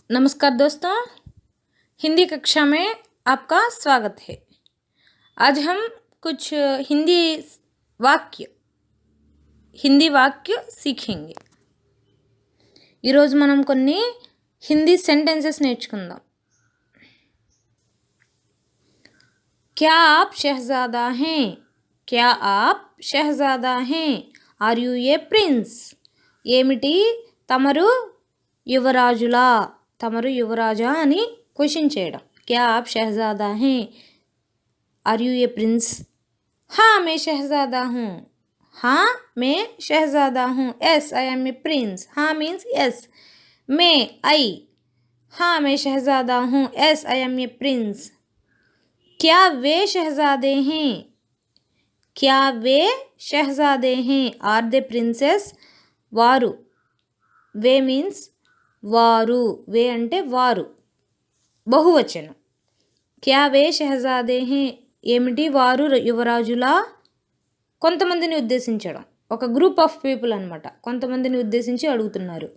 नमस्कार दोस्तों, हिंदी कक्षा में आपका स्वागत है। आज हम कुछ हिंदी वाक्य सीखेंगे। ఈరోజు మనం కొన్ని హిందీ సెంటెన్సెస్ నేర్చుకుందాం। क्या आप शहजादा हैं? क्या आप शहजादा हैं? Are you a prince? ఏమిటి తమరు యువరాజులా, తమరు యువరాజా అని క్వశ్చన్ చేయడం। क्या आप शहजादा हैं? Are you a prince? हाँ मैं शहजादा हूँ। हाँ मैं शहजादा हूँ। Yes I am a prince. हाँ मीन्स यस। मैं आई। हाँ मैं शहजादा हूँ। Yes I am a prince. क्या वे शहजादे हैं? क्या वे शहजादे हैं? Are they princes? వారు। వే మీన్స్ వారు। వే అంటే వారు, బహువచనం। క్యా వే షహజాదే హే? ఏమిటి వారు యువరాజులా? కొంతమందిని ఉద్దేశించడం, ఒక గ్రూప్ ఆఫ్ పీపుల్ అనమాట, కొంతమందిని ఉద్దేశించి అడుగుతున్నారు।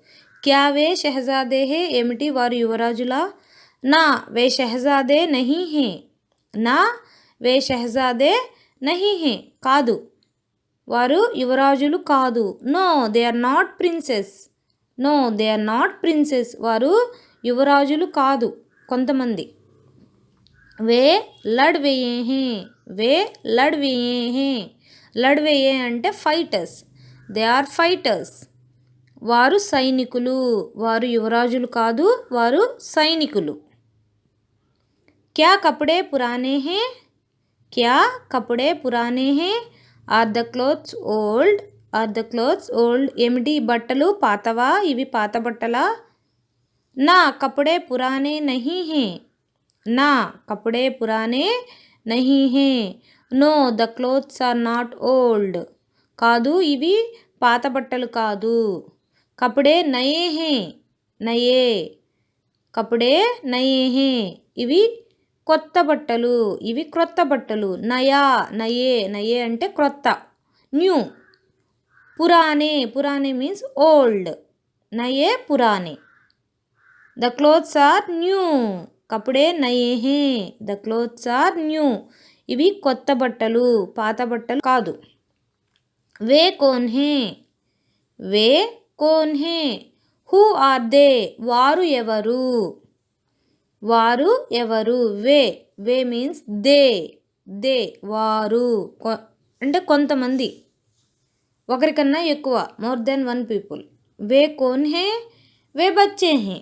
క్యా వే షహజాదే హే? ఏమిటి వారు యువరాజులా? నా వే షహజాదే నహీ హే। నా వే షహజాదే నహీ హే, కాదు వారు యువరాజులు కాదు। No they are not princes. No they are not princes, వారు యువరాజులు కాదు కొంతమంది। వే లడ్వేయే హే। వే లడ్వేయే హే। లడ్వేయే అంటే ఫైటర్స్, దే ఆర్ ఫైటర్స్, వారు సైనికులు, వారు యువరాజులు కాదు, వారు సైనికులు। క్యా కపడే పురానే హే? క్యా కపడే పురానే హే? Are the clothes old? Are the clothes old? ఏమిటి బట్టలు పాతవా, ఇవి పాత బట్టలా? నా కపడే పురానే నహీ హే। నా కపడే పురానే నహీ హే। No the clothes are not old, కాదు ఇవి పాత బట్టలు కాదు। కపడే నయే హే। నయే, కపడే నయే హే, ఇవి కొత్త బట్టలు, ఇవి క్రొత్త బట్టలు। నయా, నయే, నయే అంటే క్రొత్త, న్యూ। పురానే, పురానే మీన్స్ ఓల్డ్, నయే పురానే। The clothes are new. కపడే నయే హే। ద క్లోత్స్ ఆర్ న్యూ, ఇవి కొత్త బట్టలు, పాత బట్టలు కాదు। వే కోన్ హే? వే కోన్ హే? Who are they? వారు ఎవరు? వారు ఎవరు? వే, వే మీన్స్ దే, దే వారు అంటే కొంతమంది, ఒకరికన్నా ఎక్కువ, మోర్ దెన్ వన్ పీపుల్। వే కోన్ హే? వే బచ్చే హే।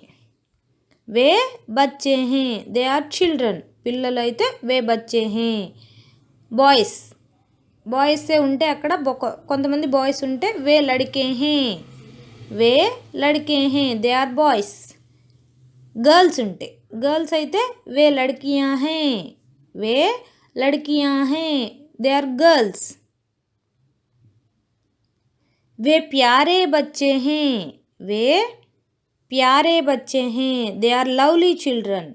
వే బచ్చే హే, దే ఆర్ చిల్డ్రన్, పిల్లలు అయితే వే బచ్చే హే। బాయ్స్, బాయ్సే ఉంటే అక్కడ కొంతమంది బాయ్స్ ఉంటే వే లడికే హే। వే లడికే హే, దే ఆర్ బాయ్స్। గర్ల్స్ ఉంటే, గర్ల్స్ అయితే వే లడ్కియా హే। వే లడ్కియా హే, దే ఆర్ గర్ల్స్। वे प्यारे बच्चे हैं। वे प्यारे बच्चे हैं, दे आर लवली चिल्ड्रन।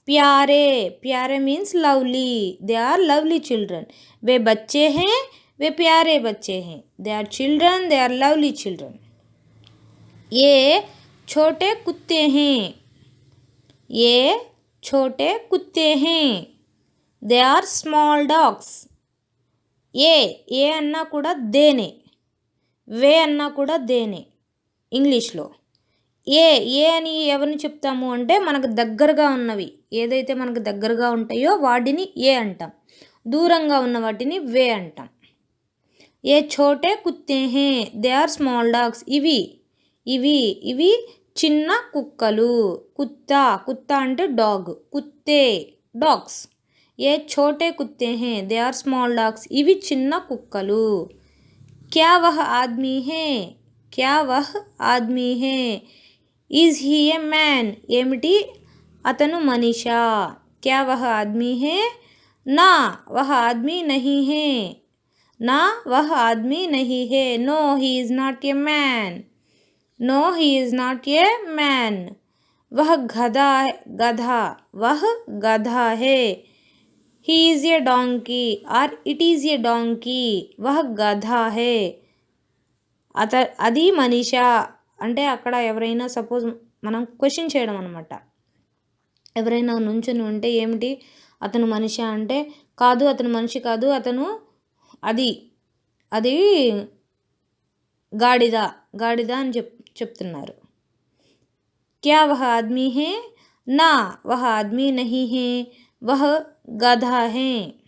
प्यारे, प्यारे means lovely, they are lovely children. वे बच्चे हैं, वे प्यारे बच्चे हैं, they are children, they are lovely children. ये छोटे कुत्ते हैं। ये छोटे कुत्ते हैं, దే ఆర్ స్మాల్ డాగ్స్। ఏ అన్నా కూడా దేనే, వే అన్నా కూడా దేనే ఇంగ్లీష్లో। ఏ అని ఎవరిని చెప్తాము అంటే మనకు దగ్గరగా ఉన్నవి, ఏదైతే మనకు దగ్గరగా ఉంటాయో వాటిని ఏ అంటాం, దూరంగా ఉన్న వాటిని వే అంటాం। ఏ ఛోటే కుత్తే హే, దే ఆర్ స్మాల్ డాగ్స్। ఇవి చిన్న కుక్కలు। కుత్తా అంటే డాగ్, కుత్తే డాగ్స్। ఏ ఛోటే కుత్తే హే, దే ఆర్ స్మాల్ డాగ్స్, ఇవి చిన్న కుక్కలు। క్యా వహ్ ఆద్మీ హే? క్యా వహ్ ఆద్మీ హే? Is he a man? ఏమిటి అతను మనిషా? క్యా వహ్ ఆద్మీ హే? నా వహ్ ఆద్మీ నహీ హే। నా వహ్ ఆద్మీ నహీ హే, no he is not a man. No he is not a man. वह गधा, वह गधा है। ही इज़ ए डोंकी और इट ఈజ్ ఏ డాంకీ। వహ్ గధా హే, అది మనీషా అంటే అక్కడ ఎవరైనా సపోజ్ మనం క్వశ్చన్ చేయడం అనమాట. ఎవరైనా నుంచొని ఉంటే ఏమిటి అతను మనిషా అంటే కాదు, అతను మనిషి కాదు, అతను అది అది గాడిద గాడిద అని చెప్తున్నారు. क्या वह आदमी है? ना वह आदमी नहीं है, वह गधा है.